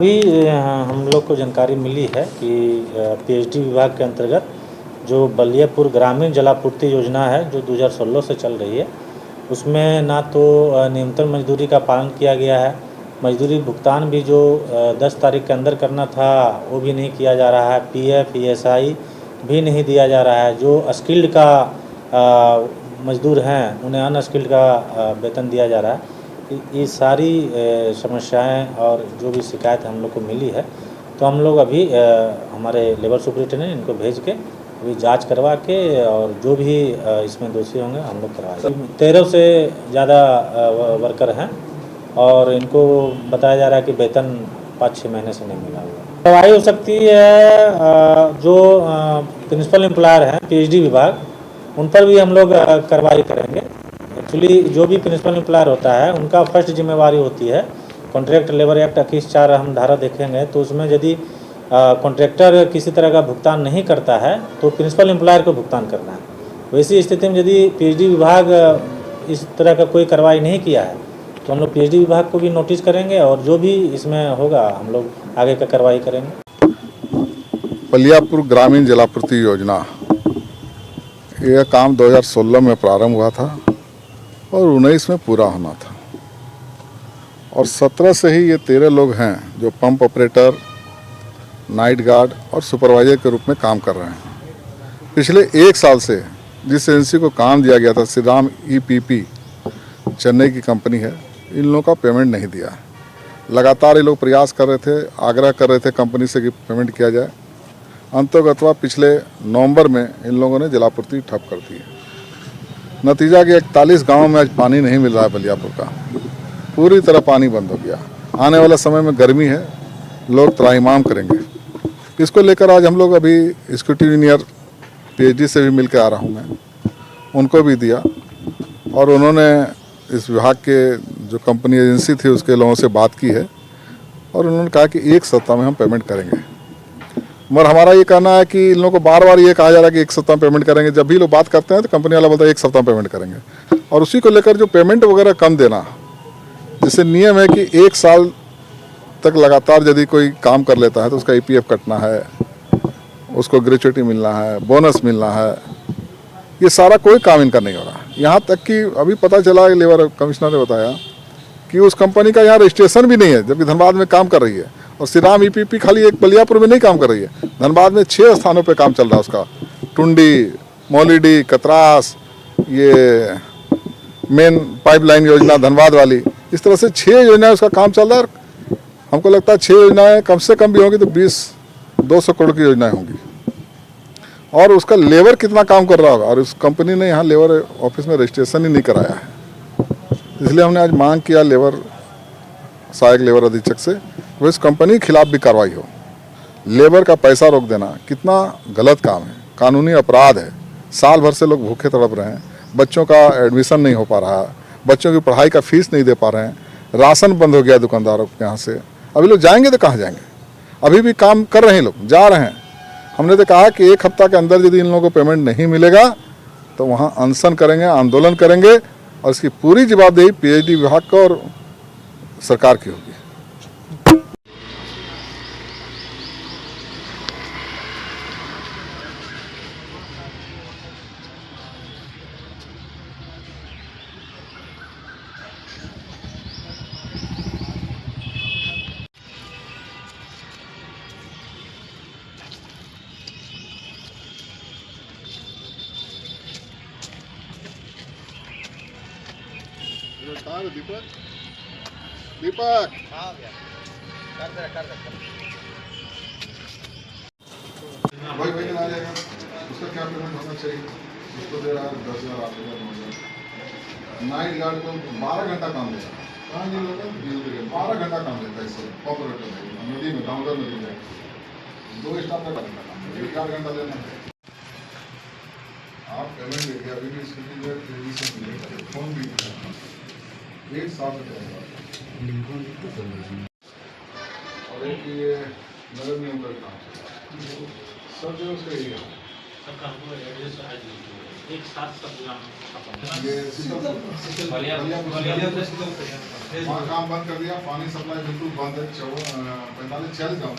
अभी हम लोग को जानकारी मिली है कि पीएचडी विभाग के अंतर्गत जो बलियापुर ग्रामीण जलापूर्ति योजना है जो 2016 से चल रही है, उसमें ना तो न्यूनतम मजदूरी का पालन किया गया है। मजदूरी भुगतान भी जो 10 तारीख के अंदर करना था वो भी नहीं किया जा रहा है। पीएफ ईएसआई भी नहीं दिया जा रहा है। जो स्किल्ड का मजदूर हैं उन्हें अनस्किल्ड का वेतन दिया जा रहा है। ये सारी समस्याएं और जो भी शिकायत हम लोग को मिली है, तो हम लोग अभी हमारे लेबर सुपरिटेंडेंट इनको भेज के अभी जांच करवा के और जो भी इसमें दोषी होंगे हम लोग करवाएंगे। 13 से ज़्यादा वर्कर हैं और इनको बताया जा रहा है कि वेतन 5-6 महीने से नहीं मिला हुआ। कार्रवाई हो सकती है जो प्रिंसिपल एम्प्लॉयर हैं पीएचडी विभाग, उन पर भी हम लोग कार्रवाई करेंगे। एक्चुअली जो भी प्रिंसिपल एम्प्लॉयर होता है उनका फर्स्ट जिम्मेवारी होती है कॉन्ट्रैक्ट लेबर एक्ट 21(4) हम धारा देखेंगे तो उसमें यदि कॉन्ट्रैक्टर किसी तरह का भुगतान नहीं करता है तो प्रिंसिपल एम्प्लॉयर को भुगतान करना है। वैसी स्थिति में यदि पीएचडी विभाग इस तरह का कोई कार्रवाई नहीं किया है तो हम लोग पीएचडी विभाग को भी नोटिस करेंगे और जो भी इसमें होगा हम लोग आगे का कार्रवाई करेंगे। बलियापुर ग्रामीण जलापूर्ति योजना, यह काम 2016 में प्रारंभ हुआ था और 19 में पूरा होना था और 17 से ही ये 13 लोग हैं जो पंप ऑपरेटर, नाइट गार्ड और सुपरवाइजर के रूप में काम कर रहे हैं। पिछले 1 साल से जिस एजेंसी को काम दिया गया था, श्रीराम ईपीपी चेन्नई की कंपनी है, इन लोगों का पेमेंट नहीं दिया। लगातार ये लोग प्रयास कर रहे थे, आग्रह कर रहे थे कंपनी से कि पेमेंट किया जाए। अंततः पिछले नवंबर में इन लोगों ने जलापूर्ति ठप कर दी है। नतीजा कि 41 गाँव में आज पानी नहीं मिल रहा है। बलियापुर का पूरी तरह पानी बंद हो गया। आने वाला समय में गर्मी है, लोग त्राहिमाम करेंगे। इसको लेकर आज हम लोग अभी एग्जीक्यूटिव इंजीनियर पीएचडी से भी मिल के आ रहा हूँ मैं, उनको भी दिया और उन्होंने इस विभाग के जो कंपनी एजेंसी थी उसके लोगों से बात की है और उन्होंने कहा कि 1 सप्ताह में हम पेमेंट करेंगे। मगर हमारा ये कहना है कि इन लोगों को बार बार ये कहा जा रहा है कि 1 सप्ताह में पेमेंट करेंगे। जब भी लोग बात करते हैं तो कंपनी वाला बोलता है 1 सप्ताह में पेमेंट करेंगे और उसी को लेकर जो पेमेंट वगैरह कम देना, जैसे नियम है कि 1 साल तक लगातार यदि कोई काम कर लेता है तो उसका ईपीएफ कटना है, उसको ग्रेच्युटी मिलना है, बोनस मिलना है, ये सारा कोई काम इनका नहीं हो रहा। यहाँ तक कि अभी पता चला, लेबर कमिश्नर ने बताया कि उस कंपनी का यहाँ रजिस्ट्रेशन भी नहीं है, जबकि धनबाद में काम कर रही है। और श्रीराम ईपीपी खाली एक बलियापुर में नहीं काम कर रही है, धनबाद में 6 स्थानों पे काम चल रहा है उसका। टुंडी, मौलीडी, कतरास, ये मेन पाइपलाइन योजना धनबाद वाली, इस तरह से 6 योजनाएं उसका काम चल रहा है। हमको लगता है 6 योजनाएं कम से कम भी होंगी तो 20-200 करोड़ की योजनाएं होंगी। और उसका लेबर कितना काम कर रहा होगा, और उस कंपनी ने यहाँ लेबर ऑफिस में रजिस्ट्रेशन ही नहीं कराया है। इसलिए हमने आज मांग किया सहायक लेबर अधीक्षक से वो इस कंपनी के खिलाफ भी कार्रवाई हो। लेबर का पैसा रोक देना कितना गलत काम है, कानूनी अपराध है। साल भर से लोग भूखे तड़प रहे हैं, बच्चों का एडमिशन नहीं हो पा रहा, बच्चों की पढ़ाई का फीस नहीं दे पा रहे हैं, राशन बंद हो गया दुकानदारों के यहाँ से। अभी लोग जाएंगे तो कहाँ जाएंगे? अभी भी काम कर रहे हैं, लोग जा रहे हैं। हमने तो कहा कि 1 हफ्ता के अंदर यदि इन लोगों को पेमेंट नहीं मिलेगा तो वहाँ अनशन करेंगे, आंदोलन करेंगे और इसकी पूरी जवाबदेही पीएचडी विभाग का और सरकार की होगी। दीपक दीपक हाँ भैया कर दे भाई आ जाएगा। उसका क्या पेमेंट होना चाहिए? उसको दे रहा है 10,000, 8,000। नाइट गार्ड को 12 घंटा काम देगा। कहाँ ये लोग 12 घंटा काम देता है इससे ऑपरेटर नदी में, दामोदर नदी में 2 स्टाफ का घंटा काम, 4 घंटा देना है। आप पेमेंट देखिए, अभी भी स्थिति में तेजी से मिलेगा, फोन भी 1 साल से और एक ये नगर निगम का काम सब जगह उसका एरिया एक साथ सब वहाँ काम बंद कर दिया, पानी सप्लाई बिल्कुल बंद है, 45 40 गाँव